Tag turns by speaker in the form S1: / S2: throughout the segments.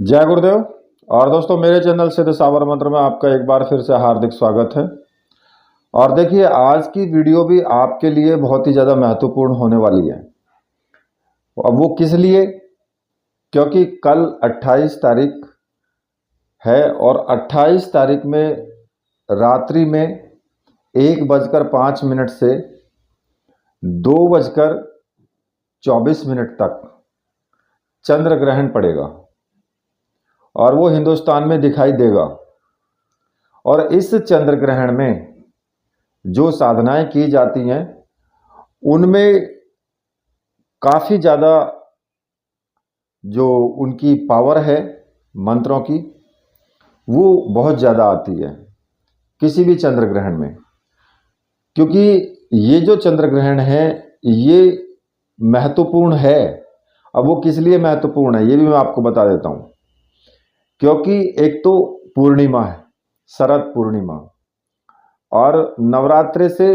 S1: जय गुरुदेव। और दोस्तों, मेरे चैनल सिद्ध साबर मंत्र में आपका एक बार फिर से हार्दिक स्वागत है। और देखिए, आज की वीडियो भी आपके लिए बहुत ही ज़्यादा महत्वपूर्ण होने वाली है। अब वो किस लिए? क्योंकि कल 28 तारीख है और 28 तारीख में रात्रि में 1:05 से 2:24 तक चंद्र ग्रहण पड़ेगा और वो हिंदुस्तान में दिखाई देगा। और इस चंद्र ग्रहण में जो साधनाएं की जाती हैं उनमें काफ़ी ज़्यादा जो उनकी पावर है मंत्रों की, वो बहुत ज़्यादा आती है किसी भी चंद्र ग्रहण में। क्योंकि ये जो चंद्र ग्रहण है ये महत्वपूर्ण है। अब वो किस लिए महत्वपूर्ण है ये भी मैं आपको बता देता हूँ। क्योंकि एक तो पूर्णिमा है, शरद पूर्णिमा, और नवरात्रि से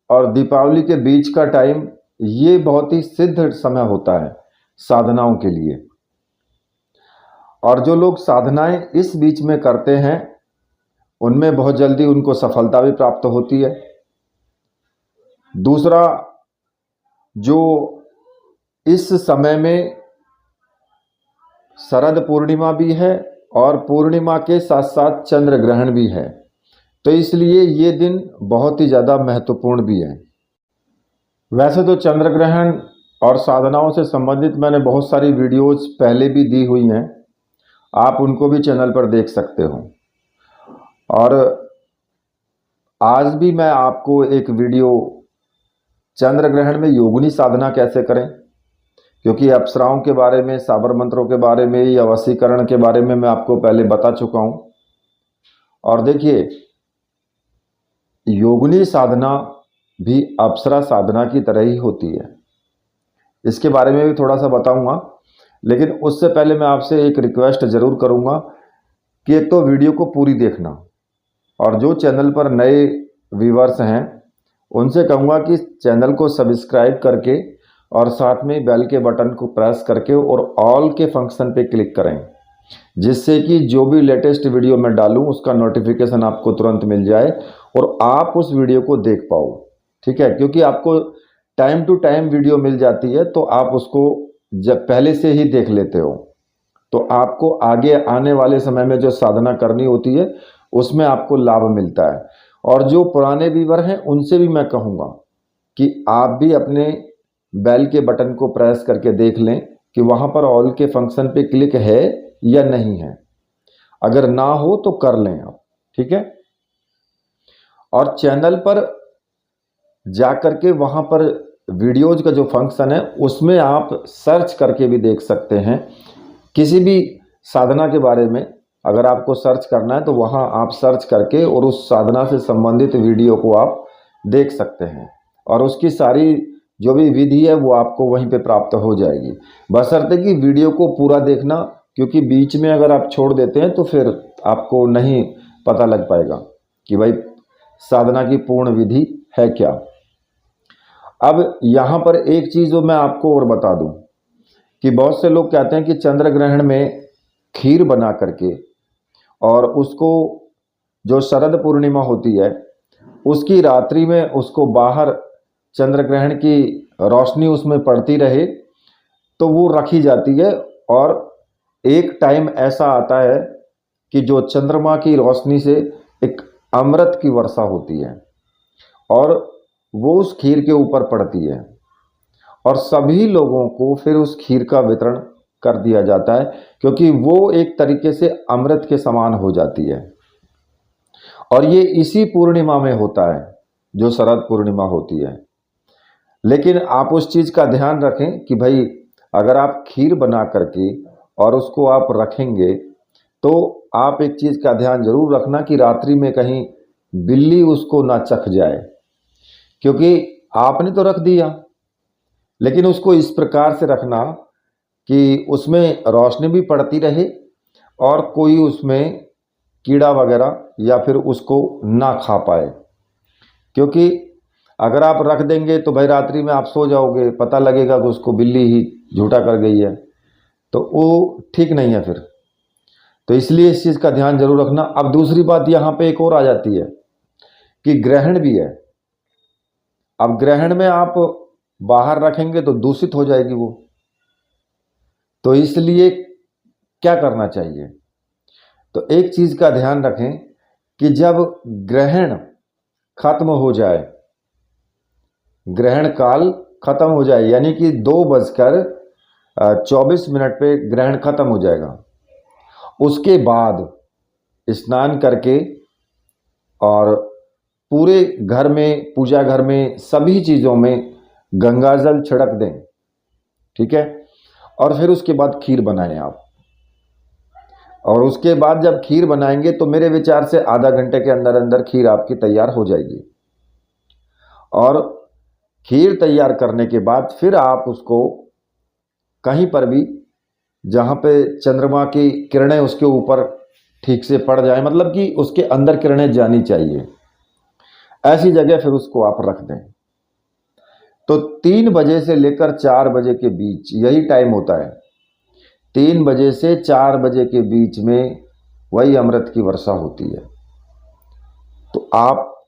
S1: और दीपावली के बीच का टाइम ये बहुत ही सिद्ध समय होता है साधनाओं के लिए। और जो लोग साधनाएं इस बीच में करते हैं उनमें बहुत जल्दी उनको सफलता भी प्राप्त होती है। दूसरा, जो इस समय में शरद पूर्णिमा भी है और पूर्णिमा के साथ साथ चंद्र ग्रहण भी है, तो इसलिए ये दिन बहुत ही ज़्यादा महत्वपूर्ण भी है। वैसे तो चंद्र ग्रहण और साधनाओं से संबंधित मैंने बहुत सारी वीडियोस पहले भी दी हुई हैं, आप उनको भी चैनल पर देख सकते हो। और आज भी मैं आपको एक वीडियो चंद्र ग्रहण में योगिनी साधना कैसे करें, क्योंकि अप्सराओं के बारे में, साबर मंत्रों के बारे में या वशीकरण के बारे में मैं आपको पहले बता चुका हूं। और देखिए, योगिनी साधना भी अप्सरा साधना की तरह ही होती है। इसके बारे में भी थोड़ा सा बताऊंगा, लेकिन उससे पहले मैं आपसे एक रिक्वेस्ट ज़रूर करूंगा कि एक तो वीडियो को पूरी देखना, और जो चैनल पर नए व्यूवर्स हैं उनसे कहूँगा कि चैनल को सब्सक्राइब करके और साथ में बेल के बटन को प्रेस करके और ऑल के फंक्शन पे क्लिक करें, जिससे कि जो भी लेटेस्ट वीडियो मैं डालूं उसका नोटिफिकेशन आपको तुरंत मिल जाए और आप उस वीडियो को देख पाओ। ठीक है? क्योंकि आपको टाइम टू टाइम वीडियो मिल जाती है तो आप उसको जब पहले से ही देख लेते हो, तो आपको आगे आने वाले समय में जो साधना करनी होती है उसमें आपको लाभ मिलता है। और जो पुराने व्यूवर हैं उनसे भी मैं कहूँगा कि आप भी अपने बेल के बटन को प्रेस करके देख लें कि वहाँ पर ऑल के फंक्शन पे क्लिक है या नहीं है। अगर ना हो तो कर लें आप। ठीक है? और चैनल पर जा कर के वहाँ पर वीडियोज का जो फंक्शन है उसमें आप सर्च करके भी देख सकते हैं। किसी भी साधना के बारे में अगर आपको सर्च करना है तो वहाँ आप सर्च करके और उस साधना से संबंधित वीडियो को आप देख सकते हैं, और उसकी सारी जो भी विधि है वो आपको वहीं पे प्राप्त हो जाएगी, बशर्ते कि वीडियो को पूरा देखना। क्योंकि बीच में अगर आप छोड़ देते हैं तो फिर आपको नहीं पता लग पाएगा कि भाई साधना की पूर्ण विधि है क्या। अब यहाँ पर एक चीज़ मैं आपको और बता दूं कि बहुत से लोग कहते हैं कि चंद्र ग्रहण में खीर बना करके और उसको, जो शरद पूर्णिमा होती है उसकी रात्रि में उसको बाहर चंद्र ग्रहण की रोशनी उसमें पड़ती रहे तो वो रखी जाती है। और एक टाइम ऐसा आता है कि जो चंद्रमा की रोशनी से एक अमृत की वर्षा होती है और वो उस खीर के ऊपर पड़ती है और सभी लोगों को फिर उस खीर का वितरण कर दिया जाता है, क्योंकि वो एक तरीके से अमृत के समान हो जाती है। और ये इसी पूर्णिमा में होता है जो शरद पूर्णिमा होती है। लेकिन आप उस चीज़ का ध्यान रखें कि भाई अगर आप खीर बना करके और उसको आप रखेंगे तो आप एक चीज़ का ध्यान जरूर रखना कि रात्रि में कहीं बिल्ली उसको ना चख जाए, क्योंकि आपने तो रख दिया, लेकिन उसको इस प्रकार से रखना कि उसमें रोशनी भी पड़ती रहे और कोई उसमें कीड़ा वगैरह या फिर उसको ना खा पाए। क्योंकि अगर आप रख देंगे तो भाई रात्रि में आप सो जाओगे, पता लगेगा कि उसको बिल्ली ही झूठा कर गई है, तो वो ठीक नहीं है फिर। तो इसलिए इस चीज़ का ध्यान जरूर रखना। अब दूसरी बात यहाँ पे एक और आ जाती है कि ग्रहण भी है। अब ग्रहण में आप बाहर रखेंगे तो दूषित हो जाएगी वो, तो इसलिए क्या करना चाहिए? तो एक चीज का ध्यान रखें कि जब ग्रहण खत्म हो जाए, ग्रहण काल खत्म हो जाए, यानी कि 2:24 पे ग्रहण खत्म हो जाएगा, उसके बाद स्नान करके और पूरे घर में, पूजा घर में, सभी चीज़ों में गंगा जल छिड़क दें, ठीक है। और फिर उसके बाद खीर बनाएं आप, और उसके बाद जब खीर बनाएंगे तो मेरे विचार से आधा घंटे के अंदर अंदर खीर आपकी तैयार हो जाएगी। और खीर तैयार करने के बाद फिर आप उसको कहीं पर भी जहाँ पे चंद्रमा की किरणें उसके ऊपर ठीक से पड़ जाए, मतलब कि उसके अंदर किरणें जानी चाहिए, ऐसी जगह फिर उसको आप रख दें। तो 3 बजे से लेकर 4 बजे के बीच यही टाइम होता है। 3 बजे से 4 बजे के बीच में वही अमृत की वर्षा होती है। तो आप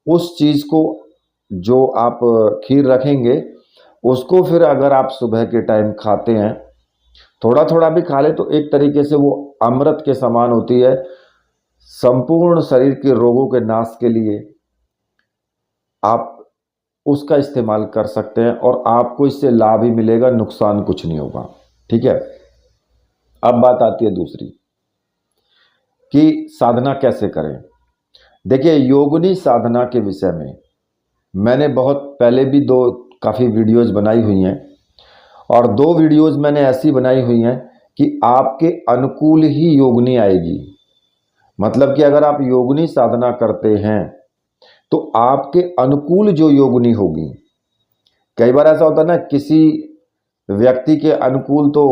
S1: उस चीज़ को, जो आप खीर रखेंगे, उसको फिर अगर आप सुबह के टाइम खाते हैं, थोड़ा थोड़ा भी खा ले, तो एक तरीके से वो अमृत के समान होती है। संपूर्ण शरीर के रोगों के नाश के लिए आप उसका इस्तेमाल कर सकते हैं और आपको इससे लाभ ही मिलेगा, नुकसान कुछ नहीं होगा, ठीक है। अब बात आती है दूसरी कि साधना कैसे करें। देखिए, योगिनी साधना के विषय में मैंने बहुत पहले भी काफ़ी वीडियोस बनाई हुई हैं, और 2 वीडियोस मैंने ऐसी बनाई हुई हैं कि आपके अनुकूल ही योगिनी आएगी। मतलब कि अगर आप योगिनी साधना करते हैं तो आपके अनुकूल जो योगिनी होगी, कई बार ऐसा होता है ना, किसी व्यक्ति के अनुकूल तो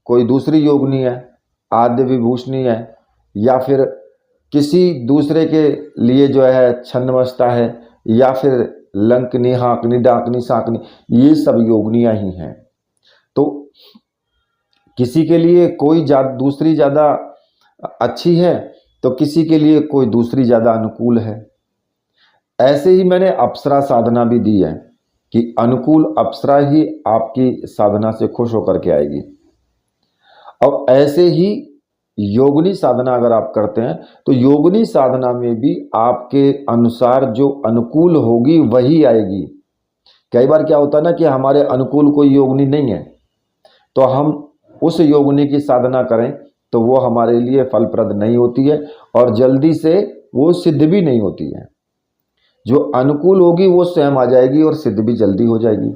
S1: कोई दूसरी योगिनी है, आद्य विभूषणी है, या फिर किसी दूसरे के लिए जो है छन्नमस्ता है, या फिर लंकनी, हाकनी, डाकनी, साकनी, ये सब योगिनियां ही हैं। तो किसी के लिए कोई दूसरी ज़्यादा अच्छी है, तो किसी के लिए कोई दूसरी ज़्यादा अनुकूल है। ऐसे ही मैंने अप्सरा साधना भी दी है कि अनुकूल अप्सरा ही आपकी साधना से खुश होकर के आएगी। और ऐसे ही योगिनी साधना अगर आप करते हैं तो योगिनी साधना में भी आपके अनुसार जो अनुकूल होगी वही आएगी। कई बार क्या होता है ना कि हमारे अनुकूल कोई योगिनी नहीं है, तो हम उस योगिनी की साधना करें तो वो हमारे लिए फलप्रद नहीं होती है और जल्दी से वो सिद्ध भी नहीं होती है। जो अनुकूल होगी वो स्वयं आ जाएगी और सिद्ध भी जल्दी हो जाएगी।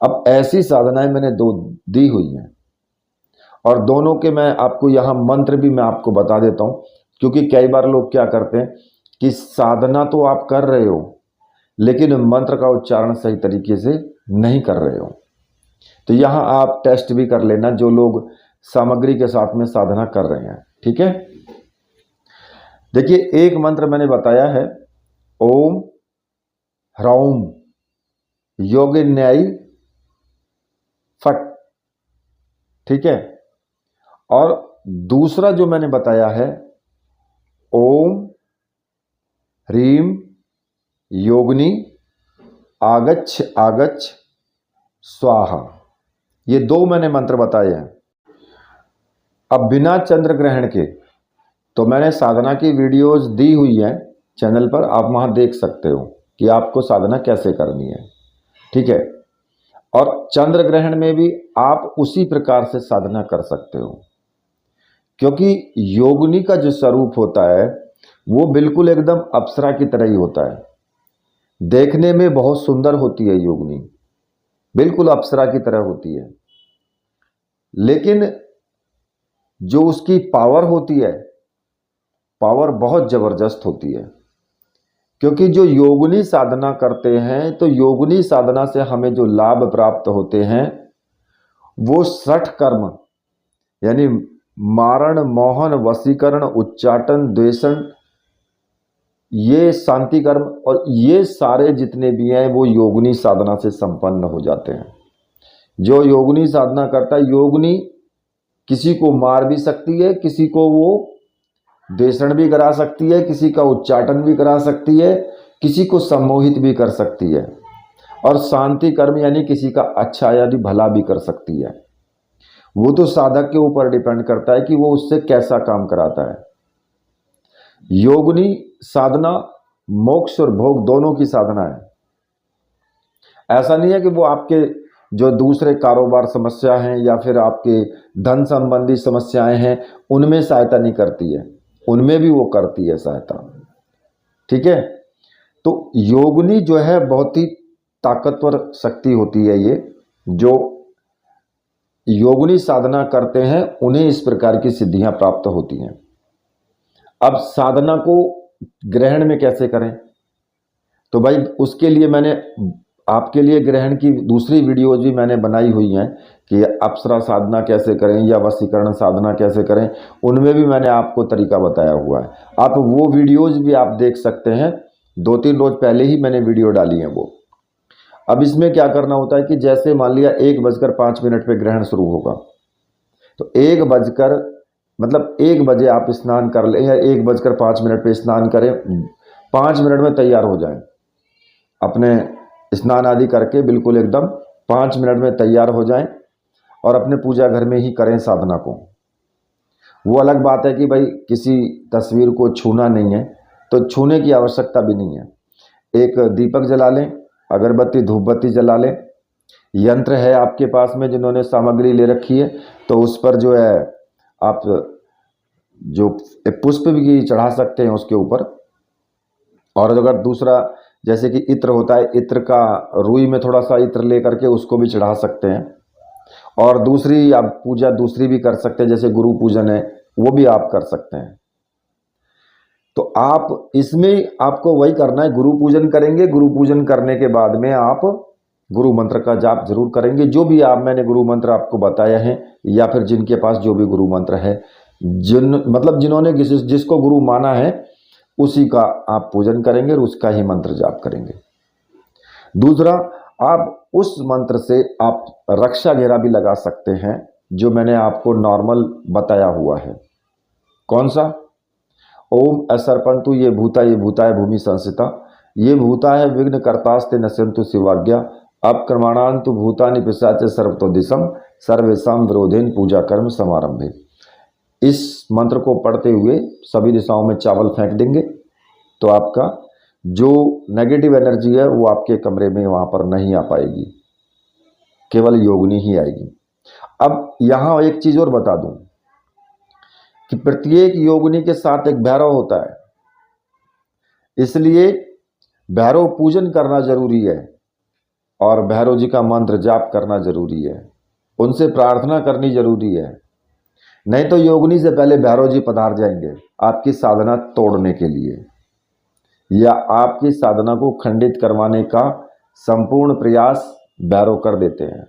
S1: अब ऐसी साधनाएं मैंने 2 दी हुई हैं, और दोनों के मैं आपको यहाँ मंत्र भी मैं आपको बता देता हूँ, क्योंकि कई बार लोग क्या करते हैं कि साधना तो आप कर रहे हो लेकिन मंत्र का उच्चारण सही तरीके से नहीं कर रहे हो। तो यहाँ आप टेस्ट भी कर लेना, जो लोग सामग्री के साथ में साधना कर रहे हैं, ठीक है। देखिए, एक मंत्र मैंने बताया है, ओम ह्रौम योगिन्यायी फट, ठीक है। और दूसरा जो मैंने बताया है, ओम ह्रीम योगिनी आगच्छ आगच्छ स्वाहा। ये 2 मैंने मंत्र बताए हैं। अब बिना चंद्र ग्रहण के तो मैंने साधना की वीडियोस दी हुई हैं चैनल पर, आप वहां देख सकते हो कि आपको साधना कैसे करनी है, ठीक है। और चंद्र ग्रहण में भी आप उसी प्रकार से साधना कर सकते हो, क्योंकि योगिनी का जो स्वरूप होता है वो बिल्कुल एकदम अप्सरा की तरह ही होता है। देखने में बहुत सुंदर होती है योगिनी, बिल्कुल अप्सरा की तरह होती है, लेकिन जो उसकी पावर होती है, पावर बहुत जबरदस्त होती है। क्योंकि जो योगिनी साधना करते हैं, तो योगिनी साधना से हमें जो लाभ प्राप्त होते हैं वो 60 कर्म, यानी मारण, मोहन, वशीकरण, उच्चाटन, द्वेषण, ये शांति कर्म, और ये सारे जितने भी हैं वो योगिनी साधना से संपन्न हो जाते हैं। जो योगिनी साधना करता है, योगिनी किसी को मार भी सकती है, किसी को वो देषण भी करा सकती है, किसी का उच्चाटन भी करा सकती है, किसी को सम्मोहित भी कर सकती है, और शांति कर्म यानी किसी का अच्छा यानी भला भी कर सकती है। वो तो साधक के ऊपर डिपेंड करता है कि वो उससे कैसा काम कराता है। योगिनी साधना मोक्ष और भोग दोनों की साधना है। ऐसा नहीं है कि वो आपके जो दूसरे कारोबार समस्या हैं या फिर आपके धन संबंधी समस्याएं हैं उनमें सहायता नहीं करती है, उनमें भी वो करती है सहायता। ठीक है, तो योगिनी जो है बहुत ही ताकतवर शक्ति होती है। ये जो योगिनी साधना करते हैं उन्हें इस प्रकार की सिद्धियां प्राप्त होती हैं। अब साधना को ग्रहण में कैसे करें, तो भाई उसके लिए मैंने आपके लिए ग्रहण की दूसरी वीडियोज भी मैंने बनाई हुई हैं कि अप्सरा साधना कैसे करें या वशीकरण साधना कैसे करें, उनमें भी मैंने आपको तरीका बताया हुआ है। आप वो वीडियोज भी आप देख सकते हैं, 2-3 रोज पहले ही मैंने वीडियो डाली है वो। अब इसमें क्या करना होता है कि जैसे मान लिया 1:05 पे ग्रहण शुरू होगा, तो 1 बजे आप स्नान कर लें या 1:05 पे स्नान करें, 5 मिनट में तैयार हो जाएं, अपने स्नान आदि करके बिल्कुल एकदम 5 मिनट में तैयार हो जाएं और अपने पूजा घर में ही करें साधना को। वो अलग बात है कि भाई किसी तस्वीर को छूना नहीं है, तो छूने की आवश्यकता भी नहीं है। एक दीपक जला लें, अगरबत्ती धूपबत्ती जला लें, यंत्र है आपके पास में जिन्होंने सामग्री ले रखी है तो उस पर जो है आप जो पुष्प भी चढ़ा सकते हैं उसके ऊपर। और अगर दूसरा जैसे कि इत्र होता है, इत्र का रुई में थोड़ा सा इत्र ले करके उसको भी चढ़ा सकते हैं। और दूसरी आप पूजा दूसरी भी कर सकते हैं, जैसे गुरु पूजन है वो भी आप कर सकते हैं। तो आप इसमें आपको वही करना है, गुरु पूजन करेंगे, गुरु पूजन करने के बाद में आप गुरु मंत्र का जाप जरूर करेंगे, जो भी मैंने गुरु मंत्र आपको बताया है या फिर जिनके पास जो भी गुरु मंत्र है, जिन्होंने जिसको गुरु माना है उसी का आप पूजन करेंगे और उसका ही मंत्र जाप करेंगे। दूसरा, आप उस मंत्र से आप रक्षा घेरा भी लगा सकते हैं जो मैंने आपको नॉर्मल बताया हुआ है। कौन सा? ओम असर्पंतु ये भूताय भूमि संस्थिता, ये भूता है विघ्न कर्तास्ते नश्यन्तु शिवाज्ञा, अपक्रमणान्तु भूतानि पिशाच सर्वतो दिशम सर्वेशम विरोधेन पूजा कर्म समारंभे। इस मंत्र को पढ़ते हुए सभी दिशाओं में चावल फेंक देंगे तो आपका जो नेगेटिव एनर्जी है वो आपके कमरे में वहाँ पर नहीं आ पाएगी, केवल योगिनी ही आएगी। अब यहाँ एक चीज़ और बता दूं कि प्रत्येक योगिनी के साथ एक भैरव होता है, इसलिए भैरव पूजन करना जरूरी है और भैरव जी का मंत्र जाप करना जरूरी है, उनसे प्रार्थना करनी जरूरी है। नहीं तो योगिनी से पहले भैरव जी पधार जाएंगे आपकी साधना तोड़ने के लिए या आपकी साधना को खंडित करवाने का संपूर्ण प्रयास भैरव कर देते हैं,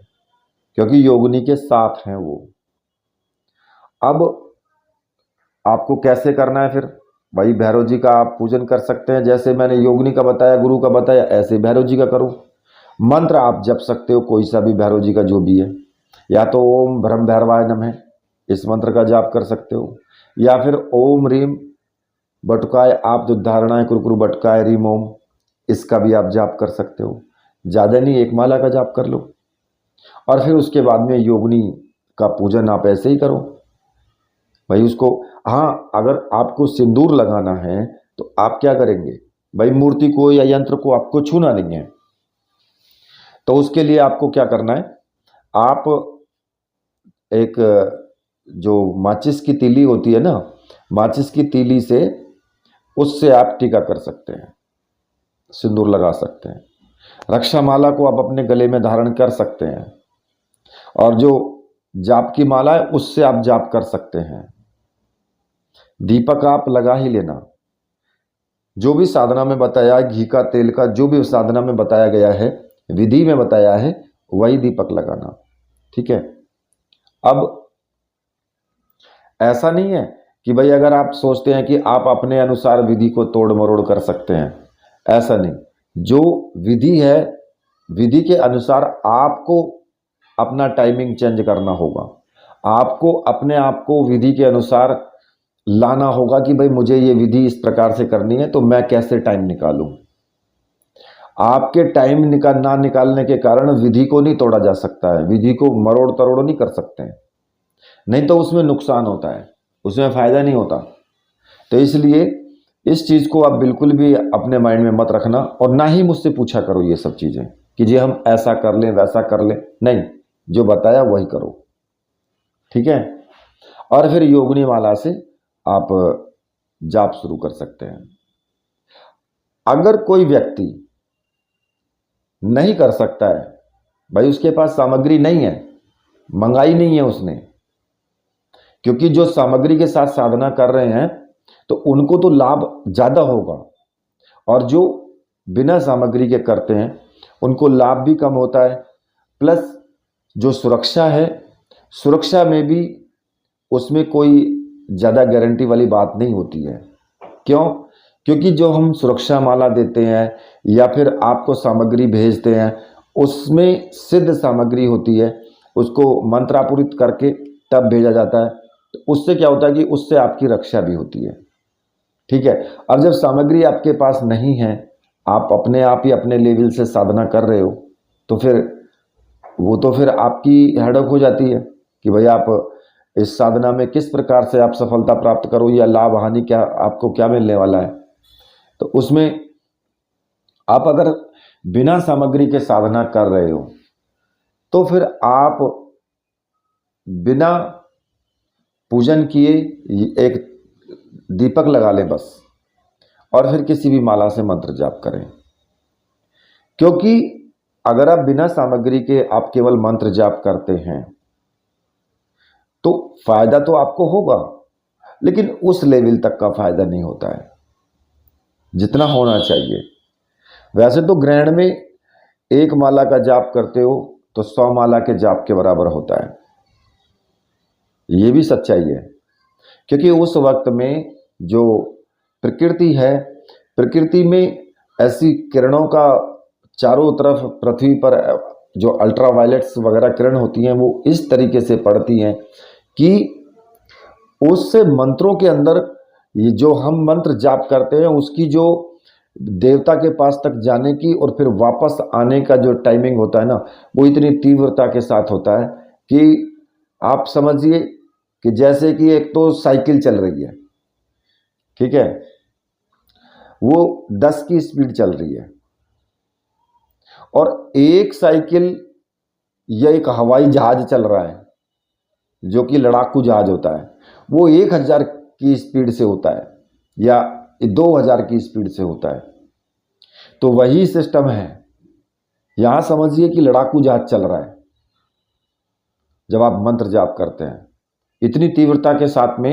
S1: क्योंकि योगिनी के साथ हैं वो। अब आपको कैसे करना है फिर? भाई भैरव जी का आप पूजन कर सकते हैं, जैसे मैंने योगिनी का बताया, गुरु का बताया, ऐसे भैरव जी का करो। मंत्र आप जप सकते हो कोई सा भी भैरव जी का जो भी है, या तो ओम ब्रह्म भैरवाय नमः इस मंत्र का जाप कर सकते हो, या फिर ओम रीम बटुकाय आप जो धारणाएं कुरकुरु बटुकाय रीम ओम, इसका भी आप जाप कर सकते हो। ज़्यादा नहीं, एक माला का जाप कर लो और फिर उसके बाद में योगिनी का पूजन आप ऐसे ही करो भाई उसको। हाँ, अगर आपको सिंदूर लगाना है तो आप क्या करेंगे भाई, मूर्ति को या यंत्र को आपको छूना नहीं है, तो उसके लिए आपको क्या करना है, आप एक जो माचिस की तीली होती है ना, माचिस की तीली से उससे आप टीका कर सकते हैं, सिंदूर लगा सकते हैं। रक्षा माला को आप अपने गले में धारण कर सकते हैं और जो जाप की माला है उससे आप जाप कर सकते हैं। दीपक आप लगा ही लेना, जो भी साधना में बताया है, घी का तेल का जो भी साधना में बताया गया है, विधि में बताया है, वही दीपक लगाना। ठीक है। अब ऐसा नहीं है कि भाई अगर आप सोचते हैं कि आप अपने अनुसार विधि को तोड़ मरोड़ कर सकते हैं, ऐसा नहीं। जो विधि है, विधि के अनुसार आपको अपना टाइमिंग चेंज करना होगा। आपको अपने आप को विधि के अनुसार लाना होगा कि भाई मुझे ये विधि इस प्रकार से करनी है, तो मैं कैसे टाइम निकालूं। आपके टाइम ना निकालने के कारण विधि को नहीं तोड़ा जा सकता है, विधि को मरोड़ तरोड़ नहीं कर सकते हैं, नहीं तो उसमें नुकसान होता है, उसमें फायदा नहीं होता। तो इसलिए इस चीज़ को आप बिल्कुल भी अपने माइंड में मत रखना, और ना ही मुझसे पूछा करो ये सब चीज़ें कि जी हम ऐसा कर लें वैसा कर लें, नहीं, जो बताया वही करो, ठीक है। और फिर योगिनी माला से आप जाप शुरू कर सकते हैं। अगर कोई व्यक्ति नहीं कर सकता है, भाई उसके पास सामग्री नहीं है, मंगाई नहीं है उसने, क्योंकि जो सामग्री के साथ साधना कर रहे हैं तो उनको तो लाभ ज़्यादा होगा, और जो बिना सामग्री के करते हैं उनको लाभ भी कम होता है, प्लस जो सुरक्षा है, सुरक्षा में भी उसमें कोई ज़्यादा गारंटी वाली बात नहीं होती है। क्यों? क्योंकि जो हम सुरक्षा माला देते हैं या फिर आपको सामग्री भेजते हैं, उसमें सिद्ध सामग्री होती है, उसको मंत्रापुरित करके तब भेजा जाता है। तो उससे क्या होता है कि उससे आपकी रक्षा भी होती है, ठीक है। अब जब सामग्री आपके पास नहीं है, आप अपने आप ही अपने लेवल से साधना कर रहे हो, तो फिर वो तो फिर आपकी हेडक हो जाती है कि भाई आप इस साधना में किस प्रकार से आप सफलता प्राप्त करो, या लाभ हानि क्या आपको क्या मिलने वाला है। तो उसमें आप अगर बिना सामग्री के साधना कर रहे हो तो फिर आप बिना पूजन किए एक दीपक लगा लें बस, और फिर किसी भी माला से मंत्र जाप करें। क्योंकि अगर आप बिना सामग्री के आप केवल मंत्र जाप करते हैं तो फायदा तो आपको होगा, लेकिन उस लेवल तक का फायदा नहीं होता है जितना होना चाहिए। वैसे तो ग्रहण में एक माला का जाप करते हो तो 100 माला के जाप के बराबर होता है, ये भी सच्चाई है। क्योंकि उस वक्त में जो प्रकृति है, प्रकृति में ऐसी किरणों का चारों तरफ पृथ्वी पर जो अल्ट्रावायलेट्स वगैरह किरण होती हैं वो इस तरीके से पड़ती हैं कि उससे मंत्रों के अंदर ये जो हम मंत्र जाप करते हैं उसकी जो देवता के पास तक जाने की और फिर वापस आने का जो टाइमिंग होता है ना, वो इतनी तीव्रता के साथ होता है कि आप समझिए कि जैसे कि एक तो साइकिल चल रही है, ठीक है, वो 10 की स्पीड चल रही है, और एक साइकिल या एक हवाई जहाज चल रहा है जो कि लड़ाकू जहाज होता है, वो 1000 की स्पीड से होता है या 2000 की स्पीड से होता है। तो वही सिस्टम है, यहां समझिए कि लड़ाकू जहाज चल रहा है जब आप मंत्र जाप करते हैं। इतनी तीव्रता के साथ में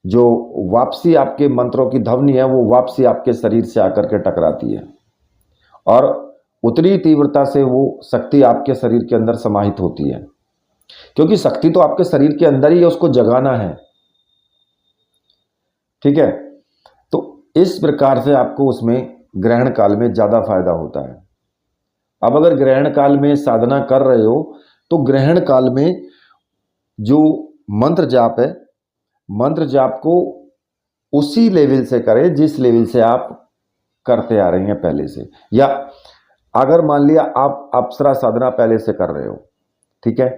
S1: जो वापसी आपके मंत्रों की ध्वनि है वो वापसी आपके शरीर से आकर के टकराती है, और उतनी तीव्रता से वो शक्ति आपके शरीर के अंदर समाहित होती है, क्योंकि शक्ति तो आपके शरीर के अंदर ही है, उसको जगाना है, ठीक है। तो इस प्रकार से आपको उसमें ग्रहण काल में ज़्यादा फायदा होता है। अब अगर ग्रहण काल में साधना कर रहे हो तो ग्रहण काल में जो मंत्र जाप है, मंत्र जाप को उसी लेवल से करें जिस लेवल से आप करते आ रहे हैं पहले से। या अगर मान लिया आप अप्सरा साधना पहले से कर रहे हो, ठीक है,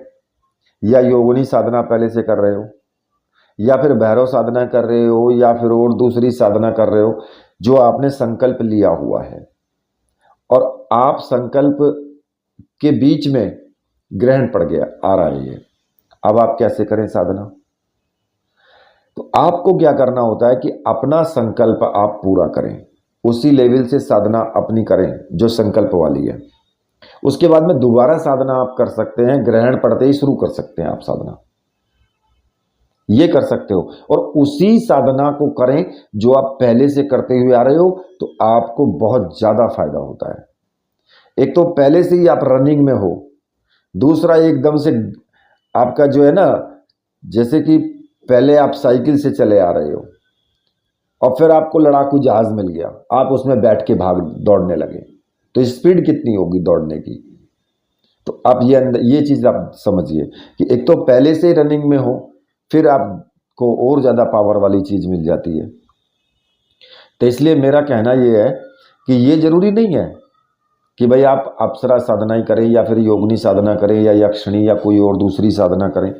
S1: या योगिनी साधना पहले से कर रहे हो, या फिर भैरव साधना कर रहे हो, या फिर और दूसरी साधना कर रहे हो जो आपने संकल्प लिया हुआ है, और आप संकल्प के बीच में ग्रहण पड़ गया आ रहा है ये, अब आप कैसे करें साधना। तो आपको क्या करना होता है कि अपना संकल्प आप पूरा करें, उसी लेवल से साधना अपनी करें जो संकल्प वाली है। उसके बाद में दोबारा साधना आप कर सकते हैं, ग्रहण पड़ते ही शुरू कर सकते हैं आप साधना, ये कर सकते हो, और उसी साधना को करें जो आप पहले से करते हुए आ रहे हो, तो आपको बहुत ज़्यादा फायदा होता है। एक तो पहले से ही आप रनिंग में हो, दूसरा एकदम से आपका जो है ना, जैसे कि पहले आप साइकिल से चले आ रहे हो और फिर आपको लड़ाकू जहाज मिल गया, आप उसमें बैठ के भाग दौड़ने लगे, तो स्पीड कितनी होगी दौड़ने की, तो आप ये चीज़ आप समझिए कि एक तो पहले से रनिंग में हो, फिर आपको और ज़्यादा पावर वाली चीज़ मिल जाती है। तो इसलिए मेरा कहना ये है कि ये ज़रूरी नहीं है कि भाई आप अप्सरा साधना ही करें या फिर योगिनी साधना करें या यक्षिणी या कोई और दूसरी साधना करें।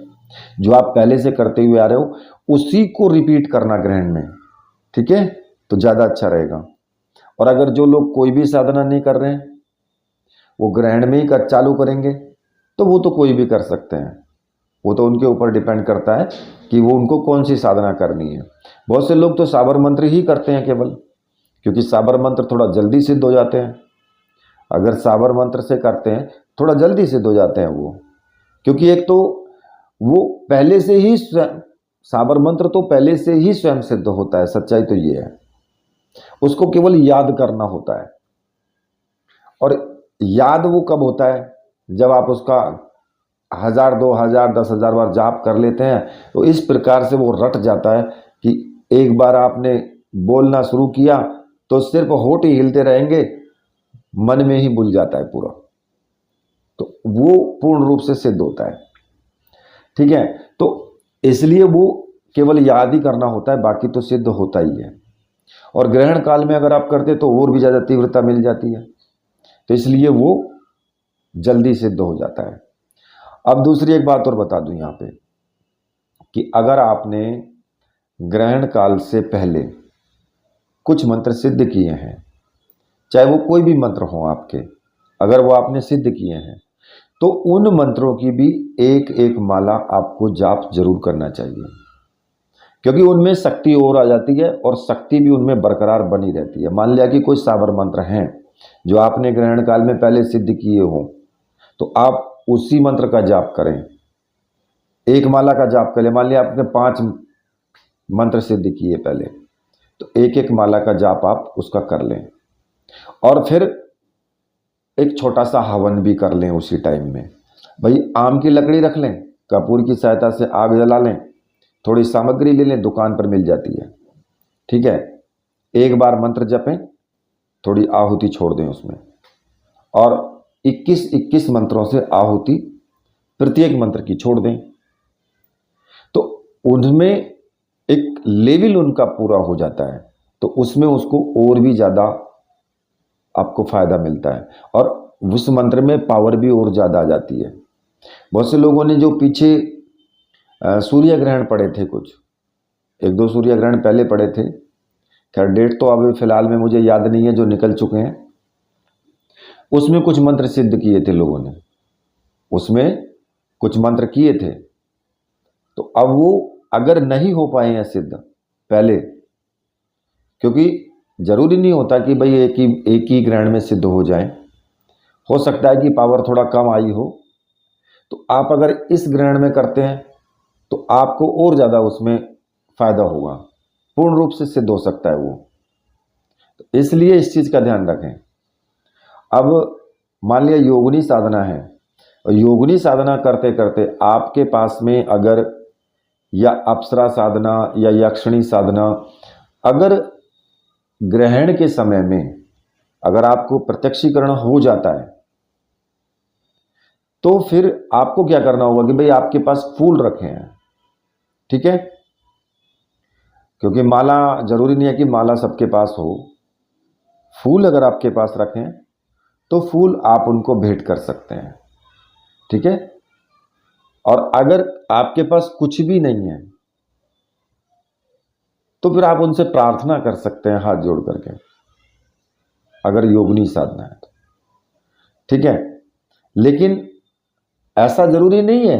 S1: जो आप पहले से करते हुए आ रहे हो उसी को रिपीट करना ग्रहण में, ठीक है, तो ज़्यादा अच्छा रहेगा। और अगर जो लोग कोई भी साधना नहीं कर रहे हैं, वो ग्रहण में ही चालू करेंगे, तो वो तो कोई भी कर सकते हैं। वो तो उनके ऊपर डिपेंड करता है कि वो उनको कौन सी साधना करनी है। बहुत से लोग तो साबर मंत्र ही करते हैं केवल, क्योंकि साबर मंत्र थोड़ा जल्दी सिद्ध हो जाते हैं। अगर साबर मंत्र से करते हैं थोड़ा जल्दी सिद्ध हो जाते हैं वो, क्योंकि एक तो वो पहले से ही साबर मंत्र तो पहले से ही स्वयं सिद्ध होता है। सच्चाई तो ये है, उसको केवल याद करना होता है। और याद वो कब होता है, जब आप उसका 1000, 2000, 10,000 बार जाप कर लेते हैं, तो इस प्रकार से वो रट जाता है कि एक बार आपने बोलना शुरू किया तो सिर्फ होठ ही हिलते रहेंगे, मन में ही भूल जाता है पूरा। तो वो पूर्ण रूप से सिद्ध होता है, ठीक है। तो इसलिए वो केवल याद ही करना होता है, बाकी तो सिद्ध होता ही है। और ग्रहण काल में अगर आप करते तो और भी ज़्यादा तीव्रता मिल जाती है, तो इसलिए वो जल्दी सिद्ध हो जाता है। अब दूसरी एक बात और बता दूं यहाँ पे कि अगर आपने ग्रहण काल से पहले कुछ मंत्र सिद्ध किए हैं, चाहे वो कोई भी मंत्र हो आपके, अगर वो आपने सिद्ध किए हैं, तो उन मंत्रों की भी एक एक माला आपको जाप जरूर करना चाहिए, क्योंकि उनमें शक्ति और आ जाती है और शक्ति भी उनमें बरकरार बनी रहती है। मान लिया कि कोई साबर मंत्र हैं जो आपने ग्रहण काल में पहले सिद्ध किए हो, तो आप उसी मंत्र का जाप करें, एक माला का जाप करें। मान लिया आपने 5 मंत्र सिद्ध किए पहले, तो एक एक माला का जाप आप उसका कर लें, और फिर एक छोटा सा हवन भी कर लें उसी टाइम में। भाई आम की लकड़ी रख लें, कपूर की सहायता से आग जला लें, थोड़ी सामग्री ले लें, दुकान पर मिल जाती है, ठीक है। एक बार मंत्र जपें, थोड़ी आहुति छोड़ दें उसमें, और 21-21 मंत्रों से आहुति प्रत्येक मंत्र की छोड़ दें, तो उनमें एक लेवल उनका पूरा हो जाता है, तो उसमें उसको और भी ज़्यादा आपको फायदा मिलता है, और उस मंत्र में पावर भी और ज़्यादा आ जाती है। बहुत से लोगों ने जो पीछे सूर्य ग्रहण पड़े थे, कुछ 1-2 सूर्य ग्रहण पहले पड़े थे, खैर डेट तो अभी फिलहाल में मुझे याद नहीं है, जो निकल चुके हैं, उसमें कुछ मंत्र सिद्ध किए थे लोगों ने, उसमें कुछ मंत्र किए थे। तो अब वो अगर नहीं हो पाए हैं सिद्ध पहले, क्योंकि जरूरी नहीं होता कि भाई एक ही ग्रहण में सिद्ध हो जाए, हो सकता है कि पावर थोड़ा कम आई हो, तो आप अगर इस ग्रहण में करते हैं तो आपको और ज़्यादा उसमें फायदा होगा, पूर्ण रूप से सिद्ध हो सकता है वो। तो इसलिए इस चीज़ का ध्यान रखें। अब मान लिया योगिनी साधना है, और योगिनी साधना करते करते आपके पास में अगर या अप्सरा साधना या यक्षिणी साधना, अगर ग्रहण के समय में अगर आपको प्रत्यक्षीकरण हो जाता है, तो फिर आपको क्या करना होगा कि भाई आपके पास फूल रखे हैं, ठीक है, क्योंकि माला जरूरी नहीं है कि माला सबके पास हो, फूल अगर आपके पास रखें तो फूल आप उनको भेंट कर सकते हैं, ठीक है। और अगर आपके पास कुछ भी नहीं है तो फिर आप उनसे प्रार्थना कर सकते हैं हाथ जोड़ करके, अगर योगिनी साधना है तो, ठीक है। लेकिन ऐसा जरूरी नहीं है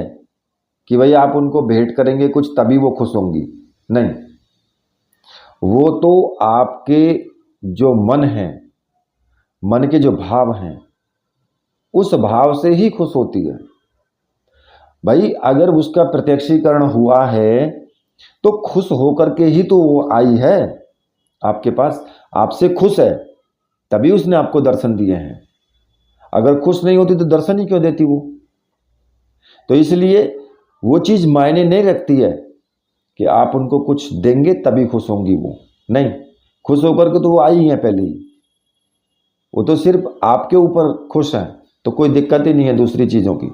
S1: कि भाई आप उनको भेंट करेंगे कुछ तभी वो खुश होंगी, नहीं, वो तो आपके जो मन है, मन के जो भाव हैं, उस भाव से ही खुश होती है। भाई अगर उसका प्रत्यक्षीकरण हुआ है तो खुश होकर के ही तो वो आई है आपके पास, आपसे खुश है तभी उसने आपको दर्शन दिए हैं। अगर खुश नहीं होती तो दर्शन ही क्यों देती वो। तो इसलिए वो चीज़ मायने नहीं रखती है कि आप उनको कुछ देंगे तभी खुश होंगी वो, नहीं, खुश होकर के तो वो आई हैं पहले ही, वो तो सिर्फ आपके ऊपर खुश हैं तो कोई दिक्कत ही नहीं है दूसरी चीज़ों की,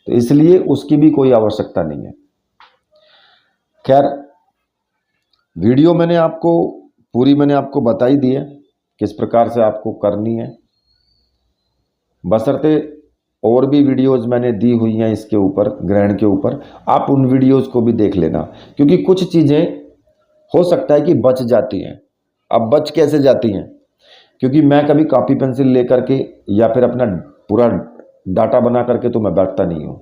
S1: तो इसलिए उसकी भी कोई आवश्यकता नहीं है। खैर, वीडियो मैंने आपको बताई दी है किस प्रकार से आपको करनी है, बशर्ते और भी वीडियोस मैंने दी हुई हैं इसके ऊपर, ग्रहण के ऊपर, आप उन वीडियोस को भी देख लेना, क्योंकि कुछ चीज़ें हो सकता है कि बच जाती हैं। अब बच कैसे जाती हैं? क्योंकि मैं कभी कॉपी पेंसिल लेकर के या फिर अपना पूरा डाटा बना करके तो मैं बैठता नहीं हूँ,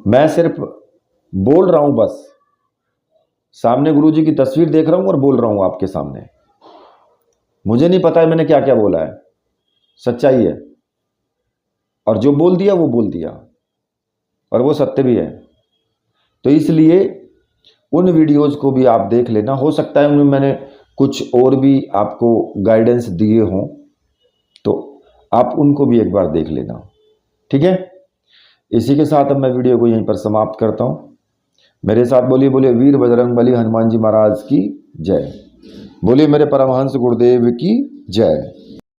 S1: मैं सिर्फ बोल रहा हूँ, बस सामने गुरुजी की तस्वीर देख रहा हूँ और बोल रहा हूँ आपके सामने। मुझे नहीं पता है मैंने क्या क्या बोला है, सच्चाई है, और जो बोल दिया वो बोल दिया, और वो सत्य भी है। तो इसलिए उन वीडियोज़ को भी आप देख लेना, हो सकता है उनमें मैंने कुछ और भी आपको गाइडेंस दिए हों, तो आप उनको भी एक बार देख लेना, ठीक है। इसी के साथ अब मैं वीडियो को यहीं पर समाप्त करता हूँ। मेरे साथ बोलिए, बोलिए वीर बजरंगबली हनुमान जी महाराज की जय, बोलिए मेरे परमहंस गुरुदेव की जय।